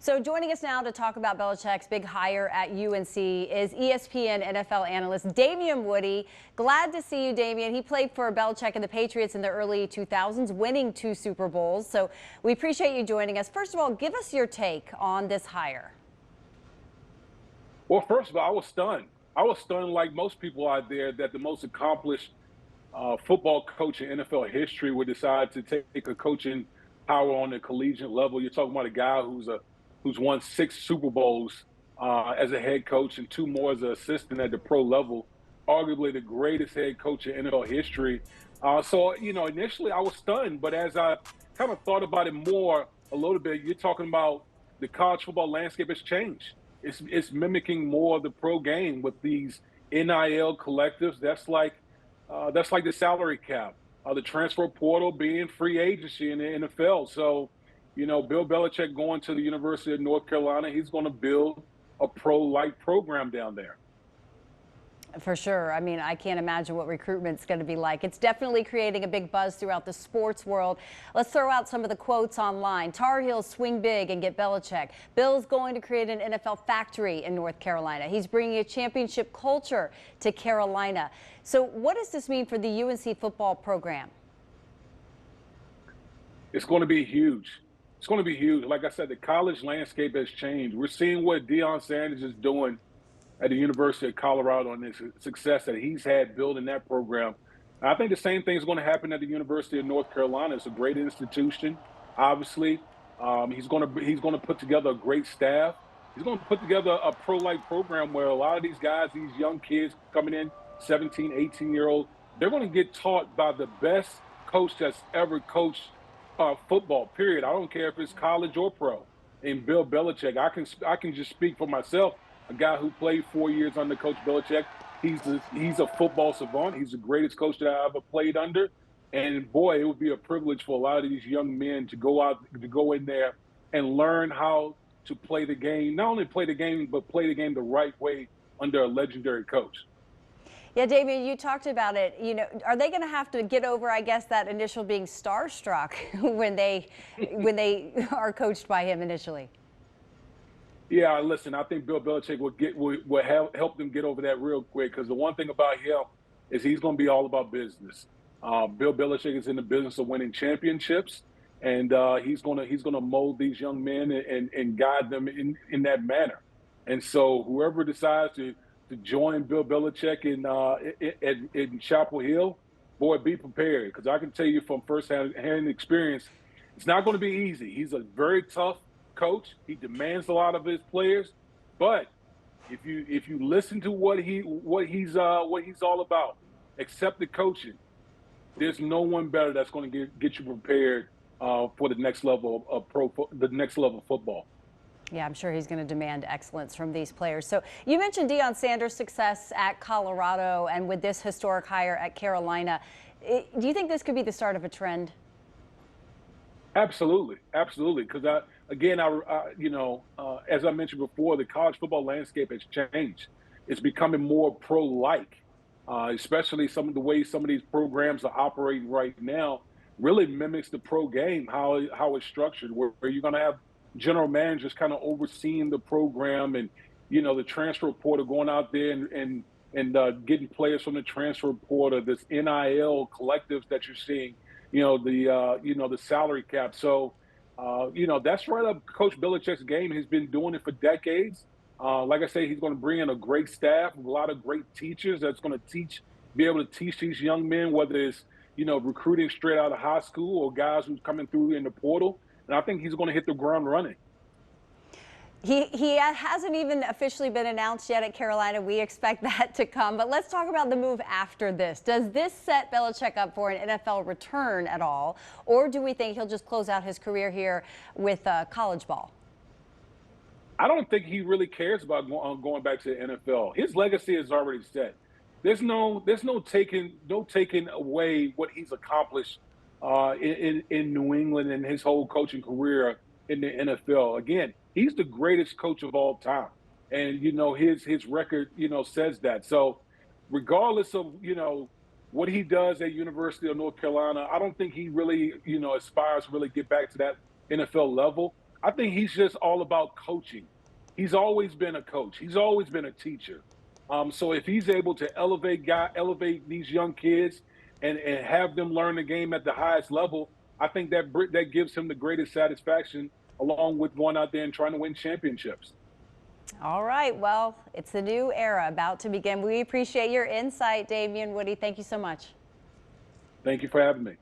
So joining us now to talk about Belichick's big hire at UNC is ESPN NFL analyst Damien Woody. Glad to see you, Damien. He played for Belichick and the Patriots in the early 2000s, winning 2 Super Bowls. So we appreciate you joining us. First of all, give us your take on this hire. Well, first of all, I was stunned. I was stunned, like most people out there, that the most accomplished football coach in NFL history would decide to take a coaching power on the collegiate level. You're talking about a guy who's won 6 Super Bowls as a head coach and 2 more as an assistant at the pro level, arguably the greatest head coach in NFL history. So, initially I was stunned, but as I kind of thought about it more a little bit, you're talking about the college football landscape has changed. It's mimicking more of the pro game with these NIL collectives. That's like the salary cap, the transfer portal being free agency in the NFL. So, Bill Belichick going to the University of North Carolina, he's going to build a pro-like program down there. For sure. I mean, I can't imagine what recruitment's going to be like. It's definitely creating a big buzz throughout the sports world. Let's throw out some of the quotes online. Tar Heels swing big and get Belichick. Bill's going to create an NFL factory in North Carolina. He's bringing a championship culture to Carolina. So what does this mean for the UNC football program? It's going to be huge. It's going to be huge. Like I said, the college landscape has changed. We're seeing what Deion Sanders is doing at the University of Colorado and the success that he's had building that program. And I think the same thing is going to happen at the University of North Carolina. It's a great institution, obviously. He's going to put together a great staff. He's going to put together a pro-like program where a lot of these guys, these young kids coming in, 17, 18-year-olds, they're going to get taught by the best coach that's ever coached football, period. I don't care if it's college or pro. And Bill Belichick, I can just speak for myself. A guy who played 4 years under Coach Belichick. He's a football savant. He's the greatest coach that I ever played under. And boy, it would be a privilege for a lot of these young men to go in there and learn how to play the game. Not only play the game, but play the game the right way under a legendary coach. Yeah, Damien, you talked about it. Are they going to have to get over, I guess, that initial being starstruck when they are coached by him initially? Yeah, listen, I think Bill Belichick will help them get over that real quick, because the one thing about him is he's going to be all about business. Bill Belichick is in the business of winning championships, and he's going to mold these young men and guide them in that manner. And so whoever decides to join Bill Belichick in Chapel Hill, boy, be prepared, because I can tell you from firsthand experience, it's not going to be easy. He's a very tough coach. He demands a lot of his players, but if you listen to what he's all about, accept the coaching, there's no one better that's going to get you prepared for the next level of football. Yeah, I'm sure he's going to demand excellence from these players. So you mentioned Deion Sanders' success at Colorado and with this historic hire at Carolina. Do you think this could be the start of a trend? Absolutely. Because as I mentioned before, the college football landscape has changed. It's becoming more pro-like, especially some of the ways some of these programs are operating right now really mimics the pro game, how it's structured, where you're going to have general managers kind of overseeing the program, and the transfer portal going out there and getting players from the transfer portal, this NIL collectives that you're seeing, the salary cap. So that's right up Coach Belichick's game. He's been doing it for decades. Like I say, he's going to bring in a great staff, a lot of great teachers that's going to be able to teach these young men, whether it's recruiting straight out of high school or guys who's coming through in the portal. And I think he's going to hit the ground running. He hasn't even officially been announced yet at Carolina. We expect that to come. But let's talk about the move after this. Does this set Belichick up for an NFL return at all? Or do we think he'll just close out his career here with college ball? I don't think he really cares about going back to the NFL. His legacy is already set. There's no taking away what he's accomplished in New England and his whole coaching career in the NFL. Again, he's the greatest coach of all time, and his record says that. So regardless of what he does at University of North Carolina, I don't think he really aspires to really get back to that NFL level. I think he's just all about coaching. He's always been a coach. He's always been a teacher. So if he's able to elevate these young kids and have them learn the game at the highest level, I think that gives him the greatest satisfaction, along with going out there and trying to win championships. All right. Well, it's the new era about to begin. We appreciate your insight, Damien Woody. Thank you so much. Thank you for having me.